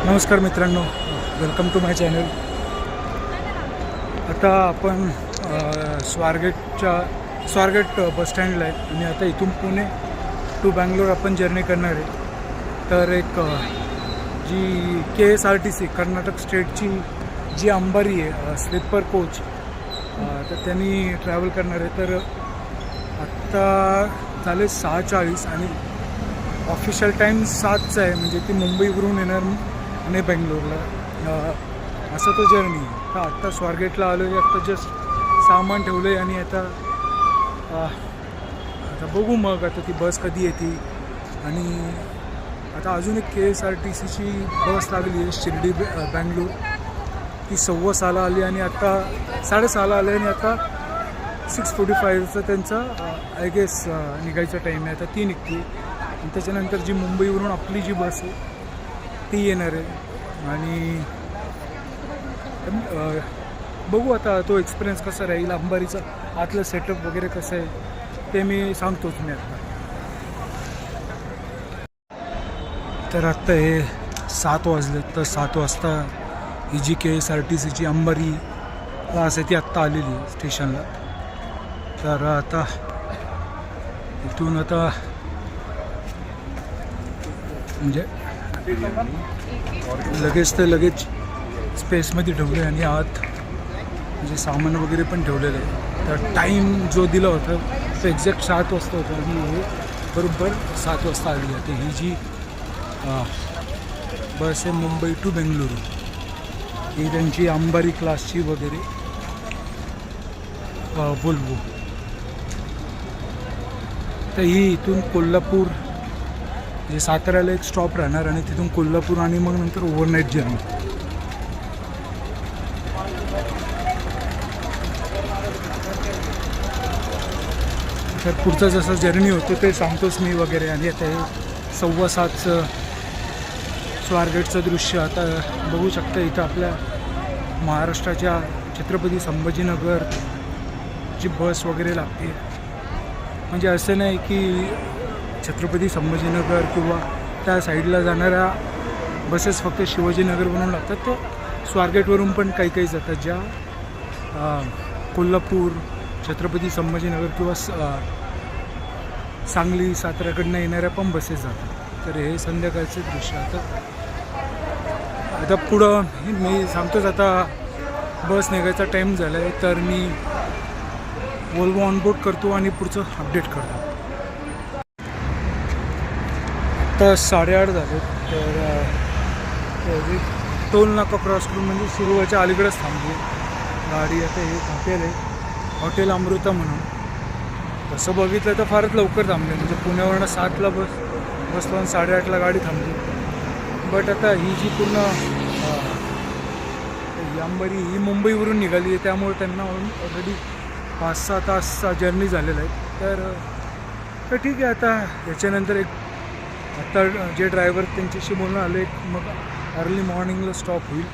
नमस्कार मित्रांनो, welcome to my channel. आता आपण स्वारगेट बसस्टँडला आहे आणि आता इथून पुणे टू बँगलोर आपण जर्नी करणार आहे. तर एक जी KSRTC कर्नाटक स्टेटची जी अंबारी आहे स्लीपर कोच, तर त्यांनी ट्रॅव्हल करणार आहे. तर आत्ता झाले 6:40 आणि ऑफिशियल टाईम 7चा आहे, म्हणजे ती मुंबईवरून येणार आणि बेंगलोरला असं तो जर्नी आहे. तर आत्ता स्वारगेटला आलो आहे, आत्ता जस्ट सामान ठेवलं आहे आणि आता बघू मग आता ती बस कधी येते. आणि आता अजून एक KSRTCची बस लागली आहे शिर्डी बँगलोर, ती 6:15 आली आणि आता 6:30 आली आणि आता 6:45चा त्यांचा आय गेस निघायचा टाईम आहे. आता ती निघते आणि त्याच्यानंतर जी मुंबईवरून आपली जी बस आहे ती येणार आहे. आणि बघू आता तो एक्सपिरियन्स कसा राहील, अंबारीचा आतलं सेटअप वगैरे कसं आहे ते मी सांगतोच मी आत्ता. तर आत्ता हे 7 वाजले, तर 7 वाजता ही जी KSRTCची अंबारी क्लास आहे ती आत्ता आलेली आहे स्टेशनला. तर आता इथून आता म्हणजे लगेच स्पेसमध्ये ठेवलं आहे आणि आत म्हणजे सामान वगैरे पण ठेवलेलं आहे. तर टाईम जो दिला होता तो एक्झॅक्ट 7 वाजता होता आणि हे बरोबर 7 वाजता आली आहे. ही जी बस आहे मुंबई टू बेंगलुरू, ही त्यांची अंबारी क्लासची वगैरे बोलवो. तर ही इथून कोल्हापूर म्हणजे साताऱ्याला एक स्टॉप राहणार आणि तिथून कोल्हापूर आणि मग नंतर ओव्हरनाईट जर्नी. तर पुढचा जसा जर्नी होतो ते सांगतोच मी वगैरे. आणि आता हे 6:15चं स्वारगेटचं दृश्य आता बघू शकता. इथं आपल्या महाराष्ट्राच्या छत्रपती संभाजीनगर जी बस वगैरे लागते, म्हणजे असं नाही की छत्रपती संभाजीनगर किंवा त्या साईडला जाणाऱ्या बसेस फक्त शिवाजीनगरवरून लागतात, तर स्वारगेटवरून पण काही जातात, ज्या कोल्हापूर छत्रपती संभाजीनगर किंवा सांगली साताऱ्याकडनं येणाऱ्या पण बसेस जातात. तर हे संध्याकाळचं दृश्य आता पुढं मी सांगतोच. आता बस निघायचा टाईम झाला आहे, तर मी वोल्वो ऑनबोर्ड करतो आणि पुढचं अपडेट करतो. आता 8:30 झाले. तर टोल नाका क्रॉस करून म्हणजे शिरुवाच्या अलीकडेच थांबली गाडी. आता हे हॉटेल आहे, हॉटेल अमृता म्हणून. तसं बघितलं तर फारच लवकर थांबले, म्हणजे पुण्यावरनं 7ला बसला आणि 8:30ला गाडी थांबली. बट आता ही जी पूर्ण अंबारी ही मुंबईवरून निघाली आहे, त्यामुळे त्यांना ऑलरेडी 5-6 तासचा जर्नी झालेला आहे. तर ठीक आहे. आता याच्यानंतर आता जे ड्रायव्हर त्यांच्याशी बोलणं आलं, एक मग अर्ली मॉर्निंगला स्टॉप होईल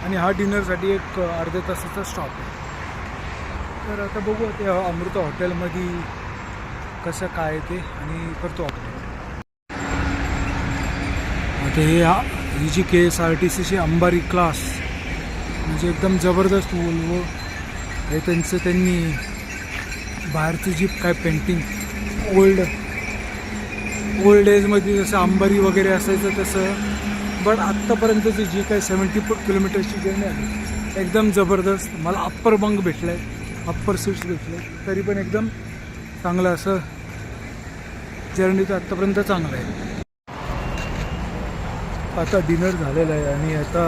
आणि हा डिनरसाठी एक अर्ध्या तासाचा स्टॉप आहे. तर आता बघू ते अमृता हॉटेलमध्ये कसं काय ते आणि करतो आपण. आता ही जी KSRTCची अंबारी क्लास म्हणजे एकदम जबरदस्त वोल्वो हे त्यांनी बाहेरचं जी काय पेंटिंग ओल्ड एजमध्ये जसं अंबारी वगैरे असायचं तसं. बट आत्तापर्यंतची जी काय 70 किलोमीटरची जर्नी आहे एकदम जबरदस्त. मला अप्पर बंक भेटलं आहे, अप्पर सीट्स भेटले, तरी पण एकदम चांगलं असं जर्नी तर आत्तापर्यंत चांगलं आहे. आता डिनर झालेलं आहे आणि आता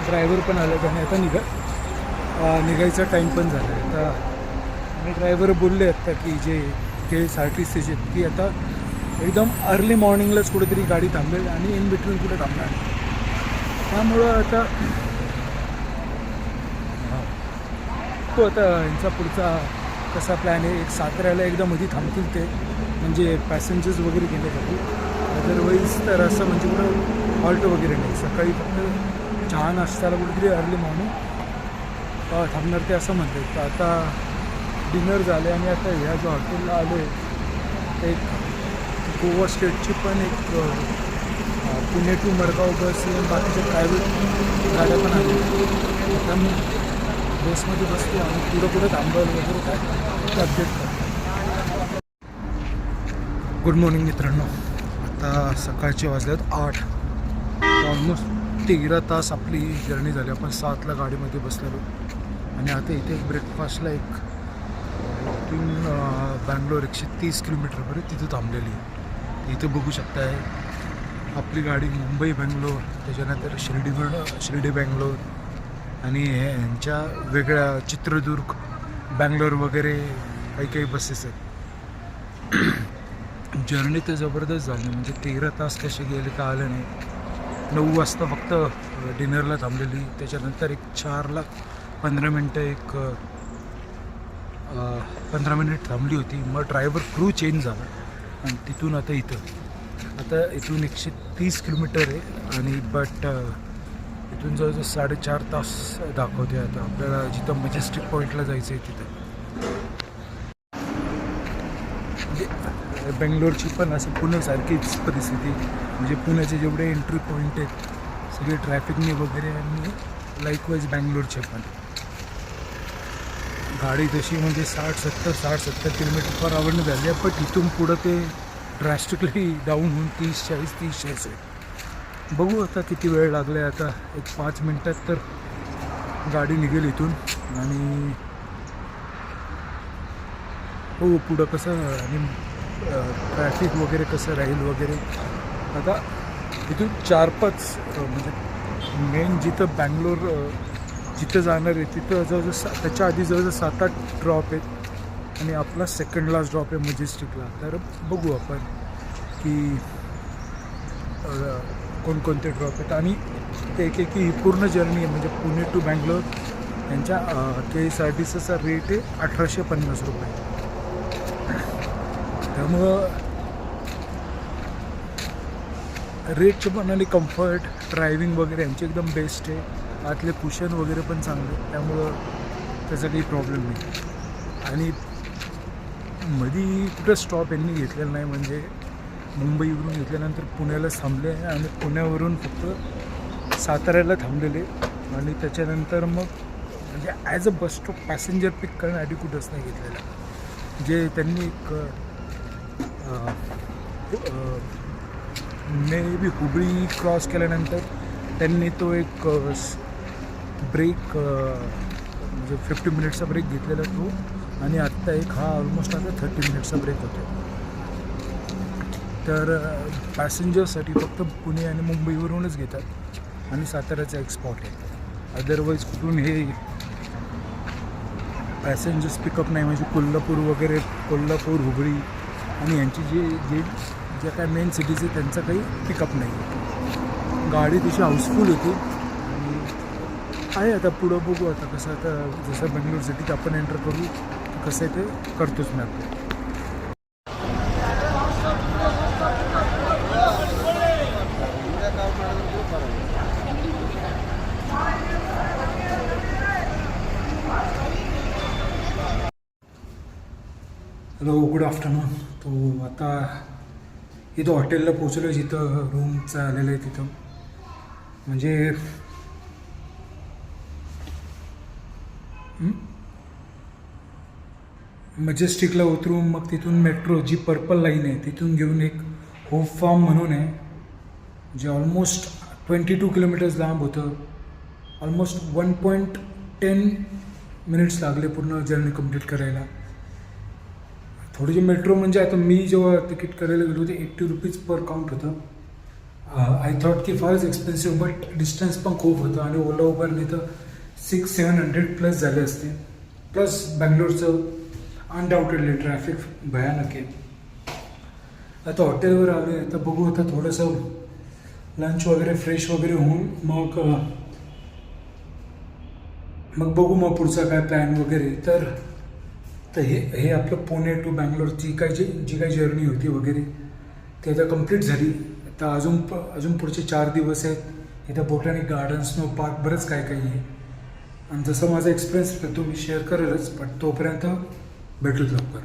ड्रायव्हर पण आले आणि आता निघायचा टाईम पण झाला आहे. आता आणि ड्रायव्हर बोलले आत्ता की जे KSRTCचे की आता एकदम अर्ली मॉर्निंगलाच कुठेतरी गाडी थांबेल आणि इन बिटवीन कुठे थांबणार. त्यामुळं आता तो आता यांचा पुढचा कसा प्लॅन आहे. एक साताऱ्याला एकदा मध्ये थांबतील ते, म्हणजे पॅसेंजर्स वगैरे घेण्यासाठी. अदरवाईज तर असं म्हणजे कुठं हॉल्ट वगैरे नाही. सकाळी फक्त चहा नाश्त्याला कुठेतरी अर्ली मॉर्निंग थांबणार ते असं म्हणतात. तर आता डिनर झाले आणि आता ह्या जो हॉटेलला आलो आहे ते एक गोवा स्टेटची पण एक पुणे टू मडगाव बस बाकीच्या प्रायव्हेट गाड्या पण आल्या. आता मी बसमध्ये बसतो आणि पुढं थांबवलं वगैरे काय ते अपडेट करतो. गुड मॉर्निंग मित्रांनो. आता सकाळचे वाजल्यात 8. ऑलमोस्ट 13 तास आपली जर्नी झाली. आपण 7ला गाडीमध्ये बसलेलो आणि आता इथे एक ब्रेकफास्टला एक बँगलोर 130 किलोमीटरपर्यंत तिथं थांबलेली आहे. इथं बघू शकताय आपली गाडी मुंबई बँगलोर, त्याच्यानंतर शिर्डी बँगलोर आणि यांच्या वेगळ्या चित्रदुर्ग बँगलोर वगैरे काही बसेस आहेत. जर्नी तर जबरदस्त झाली. म्हणजे 13 तास कसे गेले का आलं नाही. 9 वाजता फक्त डिनरला थांबलेली. त्याच्यानंतर एक 4ला 15 मिनटं 15 मिनिट थांबली होती. मग ड्रायव्हर क्रू चेंज झाला आणि तिथून आता इथून 130 किलोमीटर आहे आणि बट इथून जवळजवळ 4.5 तास दाखवते. आता आपल्याला जिथं मजेस्टिक पॉईंटला जायचं आहे तिथं. म्हणजे बेंगलोरची पण असं पुण्यासारखीच परिस्थिती. म्हणजे पुण्याचे जेवढे एंट्री पॉईंट आहेत सगळे ट्रॅफिकने वगैरे आणि लाईकवाईज बँगलोरचे पण. गाडी तशी म्हणजे 60-70 किलोमीटर पर आवरनं झाली आहे. पण इथून पुढं ते ड्रॅस्टिकली डाऊन होऊन 30-40 आहे. बघू आता किती वेळ लागला आहे. आता एक 5 मिनटात तर गाडी निघेल इथून आणि हो पुढं कसं आणि ट्रॅफिक वगैरे कसं राहील वगैरे. आता इथून 4-5 म्हणजे मेन जिथं बँगलोर जिथं जाणार आहे तिथं जवळजवळ त्याच्या आधी जवळजवळ 7-8 ड्रॉप आहेत आणि आपला सेकंड लास्ट ड्रॉप आहे मजेस्टिकला. तर बघू आपण की कोणकोणते ड्रॉप आहेत आणि ते ही पूर्ण जर्नी आहे. म्हणजे पुणे टू बँगलोर यांच्या KSRTCचा रेट आहे 1850 रुपये. त्यामुळं रेटचे पण आणि कम्फर्ट ड्रायव्हिंग वगैरे यांचे एकदम बेस्ट आहे. आतले कुशन वगैरे पण चांगले, त्यामुळं त्याचा काही प्रॉब्लेम नाही. आणि मधी कुठं स्टॉप यांनी घेतलेला नाही. म्हणजे मुंबईवरून घेतल्यानंतर पुण्याला थांबले आणि पुण्यावरून फक्त साताऱ्याला थांबलेले आणि त्याच्यानंतर मग म्हणजे as a bus stop passenger pick करण्यासाठी कुठंच नाही घेतलेला. जे त्यांनी एक मे बी हुबळी क्रॉस केल्यानंतर त्यांनी तो एक ब्रेक म्हणजे 50 मिनिट्सचा ब्रेक घेतलेला तो. आणि आत्ता एक हा ऑलमोस्ट आता 30 मिनिट्सचा ब्रेक होतो. तर पॅसेंजर्ससाठी फक्त पुणे आणि मुंबईवरूनच घेतात आणि साताऱ्याचा एक स्पॉट आहे. अदरवाईज कुठून हे पॅसेंजर्स पिकअप नाही. म्हणजे कोल्हापूर हुबळी आणि यांची ज्या काय मेन सिटीज आहे त्यांचा काही पिकअप नाही. गाडी तशी हाऊसफुल होती आणि आहे. आता पुढं बघू आता कसं. आता जसं बेंगलोर सिटीत आपण एंटर करू कसं आहे ते करतोच मी आपलं. Hello good afternoon. तो आता इथं हॉटेलला पोचलो. जिथं रूमचं आलेलं आहे तिथं म्हणजे मजेस्टिकला उतरून मग तिथून मेट्रो जी पर्पल लाईन आहे तिथून घेऊन एक होप फार्म म्हणून आहे जे ऑलमोस्ट 22 किलोमीटर्स लांब होतं. ऑलमोस्ट 1.10 मिनिट्स लागले पूर्ण जर्नी कंप्लीट करायला. थोडीशी मेट्रो म्हणजे आता मी जेव्हा तिकीट करायला गेलो होते 80 रुपीज पर काउंट होतं. आय थॉट की फारच एक्सपेन्सिव्ह बट डिस्टन्स पण खूप होतं आणि ओला उबरने तर 600-700 प्लस झाले असते. प्लस बँगलोरचं अनडाऊटेडली ट्रॅफिक भयानक आहे. आता हॉटेलवर आलो आहे. आता बघू आता थोडंसं लंच वगैरे फ्रेश वगैरे होऊन मग बघू मग पुढचा काय प्लॅन वगैरे. तर हे आपलं पुणे टू बँगलोरची जी काही जर्नी होती वगैरे ती आता कंप्लीट झाली. आता अजून पुढचे 4 दिवस आहेत. इथं बोटॅनिक गार्डन, स्नो पार्क बरंच काय आहे. आणि जसं माझा एक्सपिरियन्स तो मी शेअर करेलच. पण तोपर्यंत भेटूच लवकर.